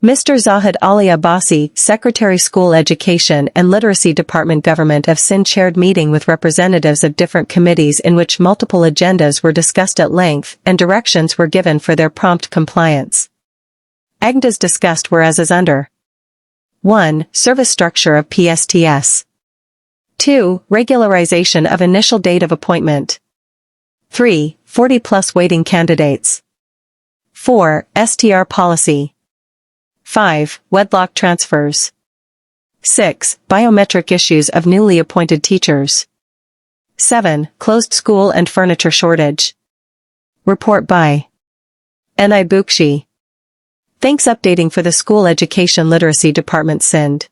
Mr. Zahid Ali Abbasi, Secretary School Education and Literacy Department Government of Sindh chaired meeting with representatives of different committees in which multiple agendas were discussed at length and directions were given for their prompt compliance. Agndas discussed were as under 1. Service structure of Psts. 2. Regularization of initial date of appointment. 3. 40-plus waiting candidates. 4. STR policy. 5. Wedlock transfers. 6. Biometric issues of newly appointed teachers. 7. Closed school and furniture shortage. Report by Ni. Thanks updating for the School Education Literacy Department Sindh.